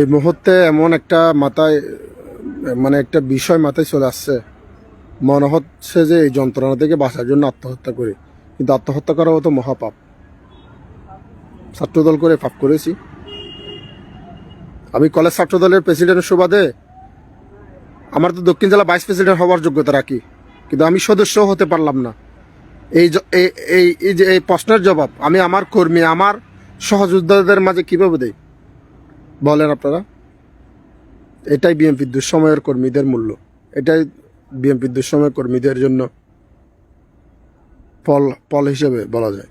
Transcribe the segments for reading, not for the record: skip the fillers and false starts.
এই মুহূর্তে এমন একটা মাথায় একটা বিষয় মাথায় চলে আসছে, মনে হচ্ছে যে এই যন্ত্রণা থেকে বাঁচার জন্য আত্মহত্যা করি, কিন্তু আত্মহত্যা করাও তো মহাপাপ। ছাত্রদল করে পাপ করেছি। আমি কলেজ ছাত্রদলের প্রেসিডেন্টের সুবাদে আমার তো দক্ষিণ জেলা ভাইস প্রেসিডেন্ট হওয়ার যোগ্যতা রাখি, কিন্তু আমি সদস্য হতে পারলাম না। এই প্রশ্নের জবাব আমি আমার কর্মী, আমার সহযোদ্ধাদের মাঝে কিভাবে দেই বলেন আপনারা? এটাই বিএনপির দুঃসময়ের কর্মীদের মূল্য, এটাই বিএনপির দুঃসময়ের কর্মীদের জন্য ফল হিসেবে বলা যায়।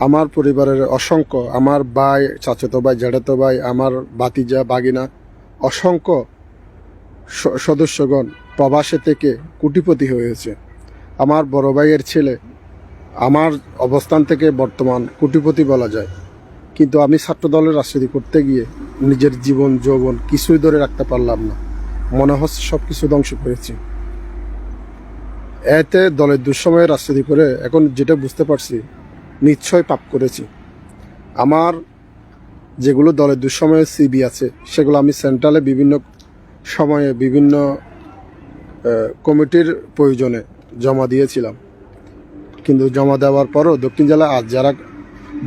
আমার পরিবারের অসংখ্য, আমার ভাই, চাচাতো ভাই, জ্যাঠাতো ভাই, আমার ভাতিজা, বাগিনা, অসংখ্য সদস্যগণ প্রবাসে থেকে কোটিপতি হয়েছে। আমার বড় ভাইয়ের ছেলে আমার অবস্থান থেকে বর্তমান কোটিপতি বলা যায়, কিন্তু আমি ছাত্রদলের রাজনীতি করতে গিয়ে নিজের জীবন যৌবন কিছুই ধরে রাখতে পারলাম না। মনে হচ্ছে সব কিছু ধ্বংস করেছি। এতে দলের দুঃসময়ে রাজনীতি করে এখন যেটা বুঝতে পারছি, নিশ্চয় পাপ করেছি। আমার যেগুলো দলের দুঃসময়ে সিবি আছে, সেগুলো আমি সেন্ট্রালে বিভিন্ন সময়ে বিভিন্ন কমিটির প্রয়োজনে জমা দিয়েছিলাম, কিন্তু জমা দেওয়ার পরও দক্ষিণ জেলা আজ যারা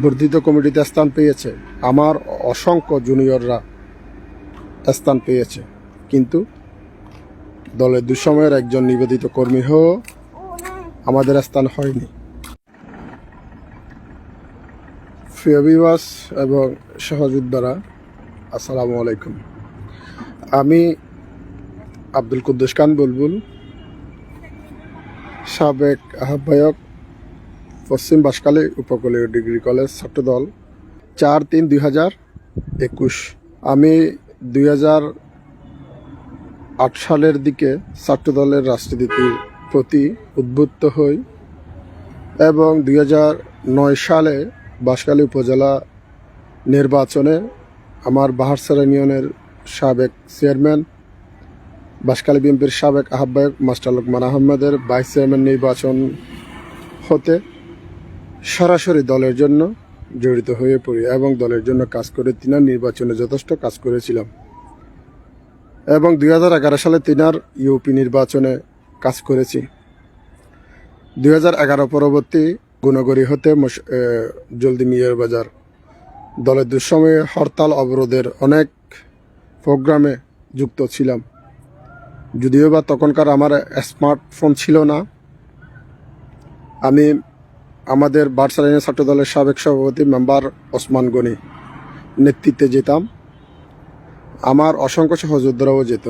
বর্ধিত কমিটিতে স্থান পেয়েছে, আমার অসংখ্য জুনিয়ররা স্থান পেয়েছে, কিন্তু দলের দুঃসময়ের একজন নিবেদিত কর্মী হয়েও আমাদের স্থান হয়নি। প্রিয় বিবাস এবং সহযোদ্ধারা, আসসালামু আলাইকুম। আমি আব্দুল কুদ্দুস খান বুলবুল, সাবেক আহ্বায়ক, পশ্চিম বাঁশখালী উপকূলীয় ডিগ্রি কলেজ ছাত্রদল, 4-3-2021। আমি 2008 সালের দিকে ছাত্রদলের রাজনীতির প্রতি উদ্বুদ্ধ হই এবং 2009 সালে বাঁশখালী উপজেলা নির্বাচনে আমার বাহারছড়া ইউনিয়নের সাবেক চেয়ারম্যান, বাঁশখালী বিএনপির সাবেক আহ্বায়ক মাস্টার লোকমান আহমেদের ভাইস চেয়ারম্যান নির্বাচন হতে সরাসরি দলের জন্য জড়িত হয়ে পড়ি এবং দলের জন্য কাজ করে তিনার নির্বাচনে যথেষ্ট কাজ করেছিলাম। এবং 2011 সালে তিনার ইউপি নির্বাচনে কাজ করেছি। 2011 পরবর্তী গুণগরী হতে জলদি মিয়ার বাজার দলের দুঃসময়ে হরতাল অবরোধের অনেক প্রোগ্রামে যুক্ত ছিলাম, যদিও বা তখনকার আমার স্মার্টফোন ছিল না। আমি আমাদের বার্সালাইনের ছাত্রদলের সাবেক সভাপতি মেম্বার ওসমান গনি নেতৃত্বে যেতাম, আমার অসংখ্য সহযোদ্ধারাও যেত।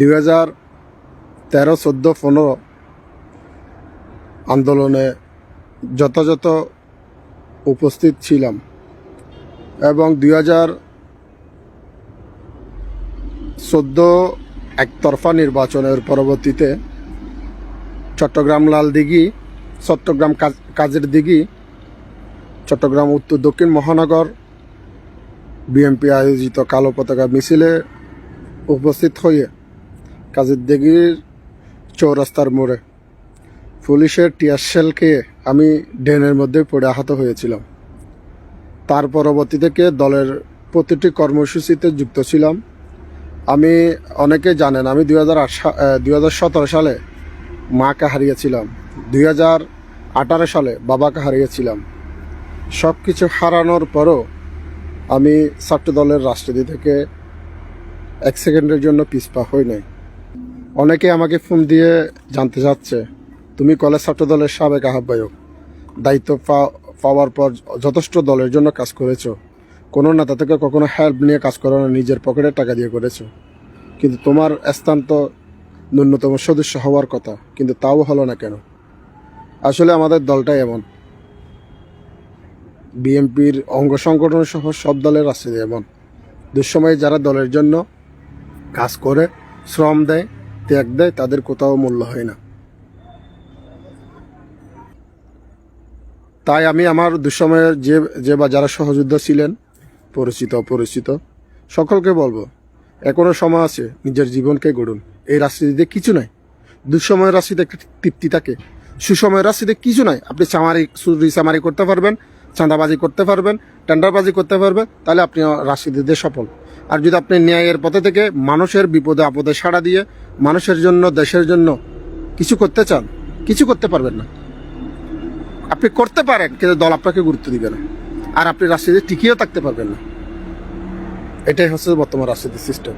2013, 14, 15 আন্দোলনে যথাযথ উপস্থিত ছিলাম এবং 2014 একতরফা নির্বাচনের পরবর্তীতে চট্টগ্রাম লালদিঘি, চট্টগ্রাম কাজের দিঘি, চট্টগ্রাম উত্তর দক্ষিণ মহানগর বিএনপি আয়োজিত কালো পতাকা মিছিলে উপস্থিত হয়ে কাজের দিঘির চৌরাস্তার মোড়ে পুলিশের টিয়ার শেল খেয়ে আমি ড্রেনের মধ্যে পড়ে আহত হয়েছিলাম। তার পরবর্তী থেকে দলের প্রতিটি কর্মসূচিতে যুক্ত ছিলাম। আমি, অনেকে জানেন, আমি 2017 সালে মাকে হারিয়েছিলাম, 2018 সালে বাবাকে হারিয়েছিলাম। সব কিছু হারানোর পরও আমি ছাত্রদলের রাজনীতি থেকে এক সেকেন্ডের জন্য পিছপা হই নাই। অনেকে আমাকে ফোন দিয়ে জানতে চাচ্ছে, তুমি কলেজ ছাত্রদলের সাবেক আহ্বায়ক, দায়িত্ব পাওয়ার পর যথেষ্ট দলের জন্য কাজ করেছো, কোনো নেতা থেকে কখনো হেল্প নিয়ে কাজ করো না, নিজের পকেটে টাকা দিয়ে করেছো, কিন্তু তোমার স্থান তো ন্যূনতম সদস্য হওয়ার কথা, কিন্তু তাও হলো না কেন? আসলে আমাদের দলটাই এমন, বিএনপির অঙ্গ সংগঠন সহ সব দলের রাজনীতি এমন। দুঃসময়ে যারা দলের জন্য কাজ করে, শ্রম দেয়, ত্যাগ দেয়, তাদের কোথাও মূল্য হয় না। তাই আমি আমার দুঃসময়ের যে বা যারা সহযোদ্ধা ছিলেন, পরিচিত অপরিচিত, সকলকে বলবো, এখনো সময় আছে, নিজের জীবনকে গড়ুন। এই রাজনীতিতে কিছু নাই। দুঃসময়ের রাজনীতিতে একটা তৃপ্তি থাকে, সুসময়ের রাজনীতিতে কিছু নাই। আপনি চামারি করতে পারবেন, চাঁদাবাজি করতে পারবেন, টেন্ডারবাজি করতে পারবেন, তাহলে আপনি রাজনীতিতে সফল। আর যদি আপনি ন্যায়ের পথে থেকে মানুষের বিপদে আপদে সাড়া দিয়ে মানুষের জন্য, দেশের জন্য কিছু করতে চান, কিছু করতে পারবেন না। আপনি করতে পারেন, কিন্তু দল আপনাকে গুরুত্ব দিবে না, আর আপনি রাজনীতিতে টিকিয়েও থাকতে পারবেন না। এটাই হচ্ছে বর্তমান রাজনীতির সিস্টেম।